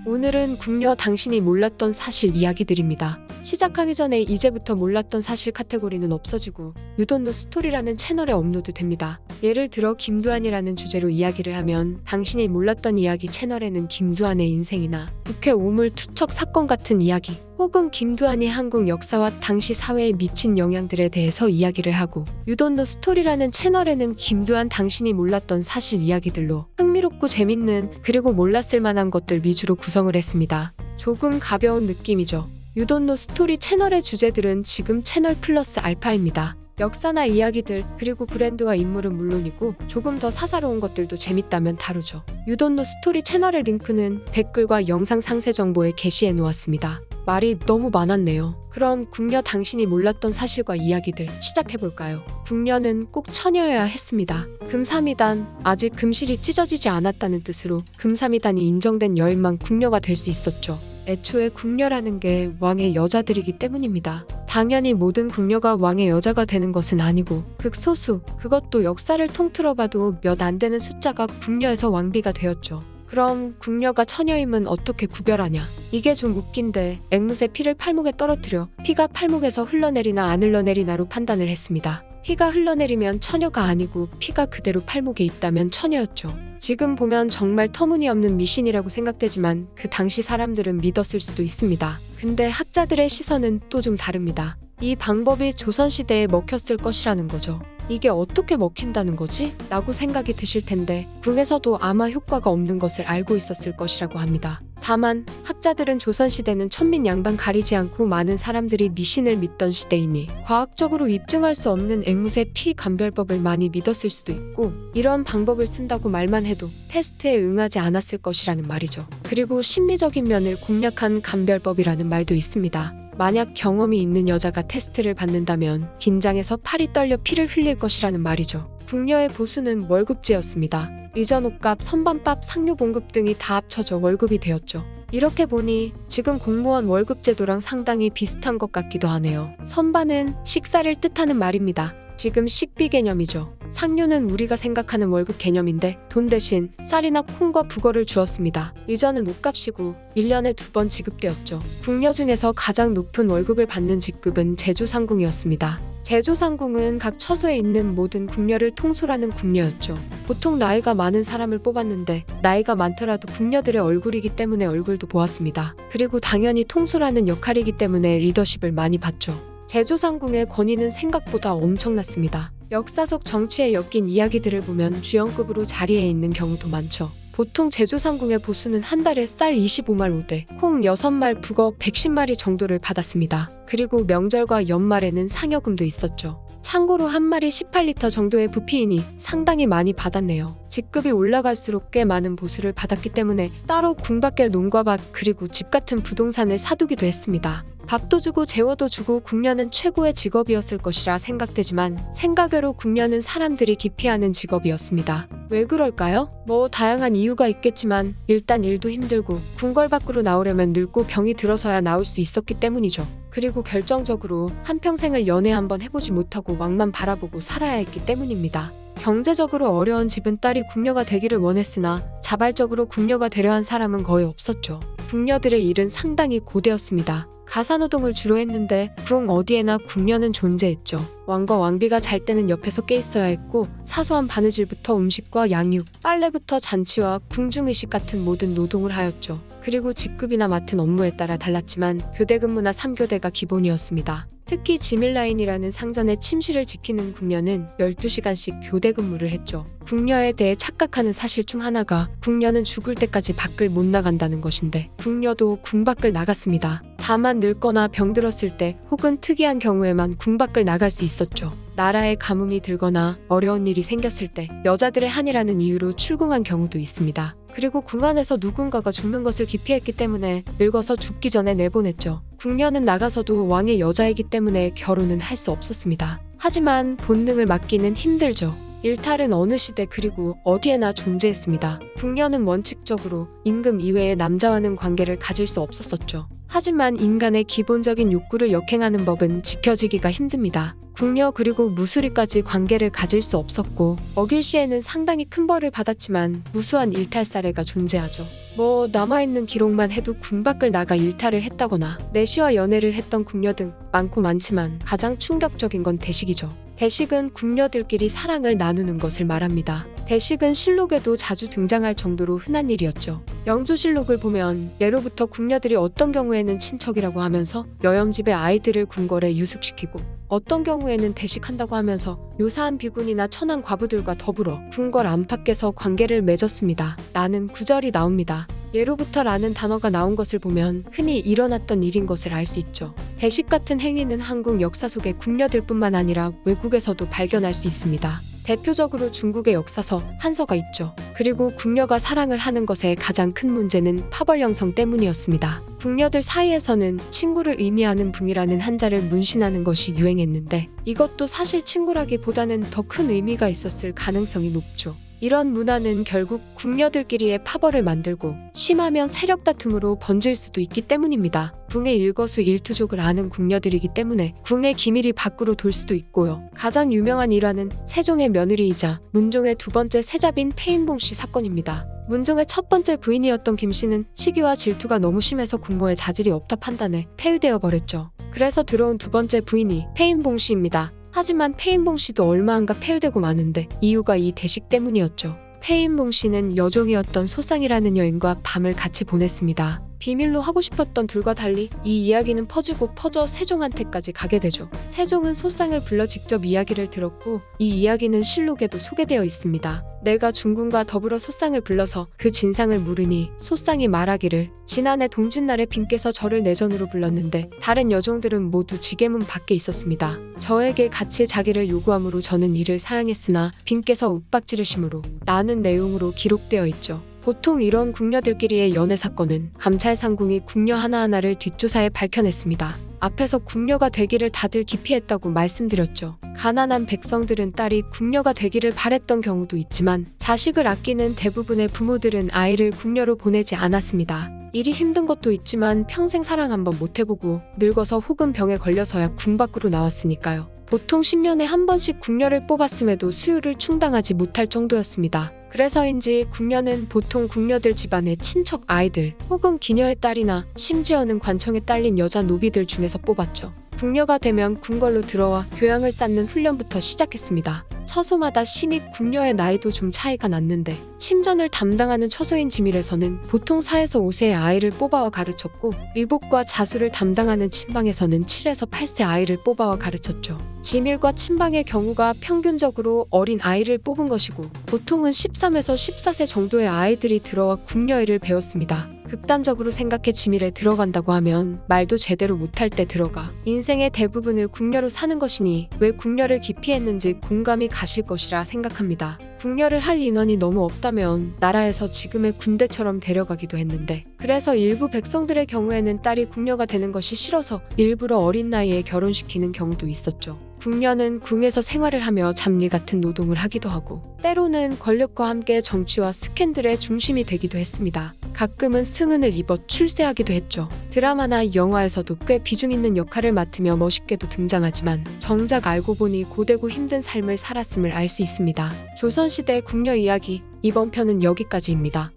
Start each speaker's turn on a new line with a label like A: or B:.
A: 오늘은 궁녀 당신이 몰랐던 사실 이야기들입니다. 시작하기 전에 이제부터 몰랐던 사실 카테고리는 없어지고 유돈노 스토리라는 채널에 업로드됩니다. 예를 들어 김두한이라는 주제로 이야기를 하면 당신이 몰랐던 이야기 채널에는 김두한의 인생이나 북해 오물 투척 사건 같은 이야기 혹은 김두한이 한국 역사와 당시 사회에 미친 영향들에 대해서 이야기를 하고 유돈노 스토리라는 채널에는 김두한 당신이 몰랐던 사실 이야기들로 흥미롭고 재밌는 그리고 몰랐을 만한 것들 위주로 구성을 했습니다. 조금 가벼운 느낌이죠. 유돈노 스토리 채널의 주제들은 지금 채널 플러스 알파입니다. 역사나 이야기들 그리고 브랜드와 인물은 물론이고 조금 더 사사로운 것들도 재밌다면 다루죠. 유돈노 스토리 채널의 링크는 댓글과 영상 상세 정보에 게시해 놓았습니다. 말이 너무 많았네요. 그럼 궁녀 당신이 몰랐던 사실과 이야기들 시작해볼까요? 궁녀는 꼭 처녀여야 했습니다. 금삼이단 아직 금실이 찢어지지 않았다는 뜻으로 금삼이단이 인정된 여인만 궁녀가 될 수 있었죠. 애초에 궁녀라는 게 왕의 여자들이기 때문입니다. 당연히 모든 궁녀가 왕의 여자가 되는 것은 아니고 극소수, 그것도 역사를 통틀어봐도 몇 안 되는 숫자가 궁녀에서 왕비가 되었죠. 그럼 궁녀가 처녀임은 어떻게 구별하냐? 이게 좀 웃긴데 앵무새 피를 팔목에 떨어뜨려 피가 팔목에서 흘러내리나 안 흘러내리나로 판단을 했습니다. 피가 흘러내리면 처녀가 아니고 피가 그대로 팔목에 있다면 처녀였죠. 지금 보면 정말 터무니없는 미신이라고 생각되지만 그 당시 사람들은 믿었을 수도 있습니다. 근데 학자들의 시선은 또 좀 다릅니다. 이 방법이 조선시대에 먹혔을 것이라는 거죠. 이게 어떻게 먹힌다는 거지? 라고 생각이 드실 텐데 궁에서도 아마 효과가 없는 것을 알고 있었을 것이라고 합니다. 다만 학자들은 조선시대는 천민양반 가리지 않고 많은 사람들이 미신을 믿던 시대이니 과학적으로 입증할 수 없는 앵무새 피 감별법을 많이 믿었을 수도 있고 이런 방법을 쓴다고 말만 해도 테스트에 응하지 않았을 것이라는 말이죠. 그리고 심리적인 면을 공략한 감별법이라는 말도 있습니다. 만약 경험이 있는 여자가 테스트를 받는다면 긴장해서 팔이 떨려 피를 흘릴 것이라는 말이죠. 궁녀의 보수는 월급제였습니다. 의전 옷값, 선반밥, 상료 봉급 등이 다 합쳐져 월급이 되었죠. 이렇게 보니 지금 공무원 월급 제도랑 상당히 비슷한 것 같기도 하네요. 선반은 식사를 뜻하는 말입니다. 지금 식비 개념이죠. 상료는 우리가 생각하는 월급 개념인데 돈 대신 쌀이나 콩과 북어를 주었습니다. 의전은 옷값이고 1년에 2번 지급되었죠. 궁녀 중에서 가장 높은 월급을 받는 직급은 제조상궁이었습니다. 제조상궁은 각 처소에 있는 모든 궁녀를 통솔하는 궁녀였죠. 보통 나이가 많은 사람을 뽑았는데 나이가 많더라도 궁녀들의 얼굴이기 때문에 얼굴도 보았습니다. 그리고 당연히 통솔하는 역할이기 때문에 리더십을 많이 받죠. 제조상궁의 권위는 생각보다 엄청났습니다. 역사 속 정치에 엮인 이야기들을 보면 주연급으로 자리에 있는 경우도 많죠. 보통 제조상궁의 보수는 한 달에 쌀 25말 5대, 콩 6말, 북어 110마리 정도를 받았습니다. 그리고 명절과 연말에는 상여금도 있었죠. 참고로 한 마리 18리터 정도의 부피이니 상당히 많이 받았네요. 직급이 올라갈수록 꽤 많은 보수를 받았기 때문에 따로 궁 밖에 농과 밭 그리고 집 같은 부동산을 사두기도 했습니다. 밥도 주고 재워도 주고 궁녀는 최고의 직업이었을 것이라 생각되지만 생각외로 궁녀는 사람들이 기피하는 직업이었습니다. 왜 그럴까요? 뭐 다양한 이유가 있겠지만 일단 일도 힘들고 궁궐 밖으로 나오려면 늙고 병이 들어서야 나올 수 있었기 때문이죠. 그리고 결정적으로 한평생을 연애 한번 해보지 못하고 왕만 바라보고 살아야 했기 때문입니다. 경제적으로 어려운 집은 딸이 궁녀가 되기를 원했으나 자발적으로 궁녀가 되려 한 사람은 거의 없었죠. 궁녀들의 일은 상당히 고되었습니다. 가사노동을 주로 했는데 궁 어디에나 궁녀는 존재했죠. 왕과 왕비가 잘 때는 옆에서 깨 있어야 했고 사소한 바느질부터 음식과 양육, 빨래부터 잔치와 궁중의식 같은 모든 노동을 하였죠. 그리고 직급이나 맡은 업무에 따라 달랐지만 교대 근무나 3교대가 기본이었습니다. 특히 지밀라인이라는 상전의 침실을 지키는 궁녀는 12시간씩 교대 근무를 했죠. 궁녀에 대해 착각하는 사실 중 하나가 궁녀는 죽을 때까지 밖을 못 나간다는 것인데 궁녀도 궁 밖을 나갔습니다. 다만 늙거나 병들었을 때 혹은 특이한 경우에만 궁 밖을 나갈 수 있었죠. 나라에 가뭄이 들거나 어려운 일이 생겼을 때 여자들의 한이라는 이유로 출궁한 경우도 있습니다. 그리고 궁 안에서 누군가가 죽는 것을 기피했기 때문에 늙어서 죽기 전에 내보냈죠. 궁녀는 나가서도 왕의 여자이기 때문에 결혼은 할 수 없었습니다. 하지만 본능을 막기는 힘들죠. 일탈은 어느 시대 그리고 어디에나 존재했습니다. 궁녀는 원칙적으로 임금 이외의 남자와는 관계를 가질 수 없었었죠. 하지만 인간의 기본적인 욕구를 역행하는 법은 지켜지기가 힘듭니다. 궁녀 그리고 무수리까지 관계를 가질 수 없었고 어길 시에는 상당히 큰 벌을 받았지만 무수한 일탈 사례가 존재하죠. 뭐 남아있는 기록만 해도 궁 밖을 나가 일탈을 했다거나 내시와 연애를 했던 궁녀 등 많고 많지만 가장 충격적인 건 대식이죠. 대식은 궁녀들끼리 사랑을 나누는 것을 말합니다. 대식은 실록에도 자주 등장할 정도로 흔한 일이었죠. 영조실록을 보면 예로부터 궁녀들이 어떤 경우에는 친척이라고 하면서 여염집의 아이들을 궁궐에 유숙시키고 어떤 경우에는 대식한다고 하면서 요사한 비군이나 천한 과부들과 더불어 궁궐 안팎에서 관계를 맺었습니다. 라는 구절이 나옵니다. 예로부터 라는 단어가 나온 것을 보면 흔히 일어났던 일인 것을 알 수 있죠. 대식 같은 행위는 한국 역사 속의 궁녀들뿐만 아니라 외국에서도 발견할 수 있습니다. 대표적으로 중국의 역사서, 한서가 있죠. 그리고 궁녀가 사랑을 하는 것의 가장 큰 문제는 파벌 형성 때문이었습니다. 궁녀들 사이에서는 친구를 의미하는 붕이라는 한자를 문신하는 것이 유행했는데 이것도 사실 친구라기보다는 더 큰 의미가 있었을 가능성이 높죠. 이런 문화는 결국 궁녀들끼리의 파벌을 만들고 심하면 세력 다툼으로 번질 수도 있기 때문입니다. 궁의 일거수일투족을 아는 궁녀들이기 때문에 궁의 기밀이 밖으로 돌 수도 있고요. 가장 유명한 일화는 세종의 며느리이자 문종의 두 번째 세자빈 폐인봉씨 사건입니다. 문종의 첫 번째 부인이었던 김씨는 시기와 질투가 너무 심해서 궁모에 자질이 없다 판단해 폐위되어 버렸죠. 그래서 들어온 두 번째 부인이 폐인봉씨입니다. 하지만 폐인봉씨도 얼마 안가 폐위되고 마는데 이유가 이 대식 때문이었죠. 폐인봉씨는 여종이었던 소쌍이라는 여인과 밤을 같이 보냈습니다. 비밀로 하고 싶었던 둘과 달리 이 이야기는 퍼지고 퍼져 세종한테까지 가게 되죠. 세종은 소쌍을 불러 직접 이야기를 들었고 이 이야기는 실록에도 소개되어 있습니다. 내가 중군과 더불어 소쌍을 불러서 그 진상을 물으니 소쌍이 말하기를 지난해 동짓날에 빈께서 저를 내전으로 불렀는데 다른 여종들은 모두 지게문 밖에 있었습니다. 저에게 같이 자기를 요구함으로 저는 이를 사양했으나 빈께서 윽박지르심으로 라는 내용으로 기록되어 있죠. 보통 이런 궁녀들끼리의 연애 사건은 감찰상궁이 궁녀 하나하나를 뒷조사해 밝혀냈습니다. 앞에서 궁녀가 되기를 다들 기피했다고 말씀드렸죠. 가난한 백성들은 딸이 궁녀가 되기를 바랬던 경우도 있지만 자식을 아끼는 대부분의 부모들은 아이를 궁녀로 보내지 않았습니다. 일이 힘든 것도 있지만 평생 사랑 한번 못 해보고 늙어서 혹은 병에 걸려서야 궁 밖으로 나왔으니까요. 보통 10년에 한 번씩 궁녀를 뽑았음에도 수유를 충당하지 못할 정도였습니다. 그래서인지 궁녀는 보통 궁녀들 집안의 친척 아이들 혹은 기녀의 딸이나 심지어는 관청에 딸린 여자 노비들 중에서 뽑았죠. 궁녀가 되면 궁궐로 들어와 교양을 쌓는 훈련부터 시작했습니다. 처소마다 신입 궁녀의 나이도 좀 차이가 났는데 침전을 담당하는 처소인 지밀에서는 보통 4에서 5세의 아이를 뽑아와 가르쳤고 의복과 자수를 담당하는 침방에서는 7에서 8세 아이를 뽑아와 가르쳤죠. 지밀과 침방의 경우가 평균적으로 어린 아이를 뽑은 것이고 보통은 13에서 14세 정도의 아이들이 들어와 궁녀일을 배웠습니다. 극단적으로 생각해 지밀에 들어간다고 하면 말도 제대로 못할 때 들어가 인생의 대부분을 궁녀로 사는 것이니 왜 궁녀를 기피했는지 공감이 가실 것이라 생각합니다. 궁녀를 할 인원이 너무 없다면 나라에서 지금의 군대처럼 데려가기도 했는데 그래서 일부 백성들의 경우에는 딸이 궁녀가 되는 것이 싫어서 일부러 어린 나이에 결혼시키는 경우도 있었죠. 궁녀는 궁에서 생활을 하며 잡일 같은 노동을 하기도 하고 때로는 권력과 함께 정치와 스캔들의 중심이 되기도 했습니다. 가끔은 승은을 입어 출세하기도 했죠. 드라마나 영화에서도 꽤 비중 있는 역할을 맡으며 멋있게도 등장하지만 정작 알고 보니 고되고 힘든 삶을 살았음을 알 수 있습니다. 조선시대 궁녀 이야기 이번 편은 여기까지입니다.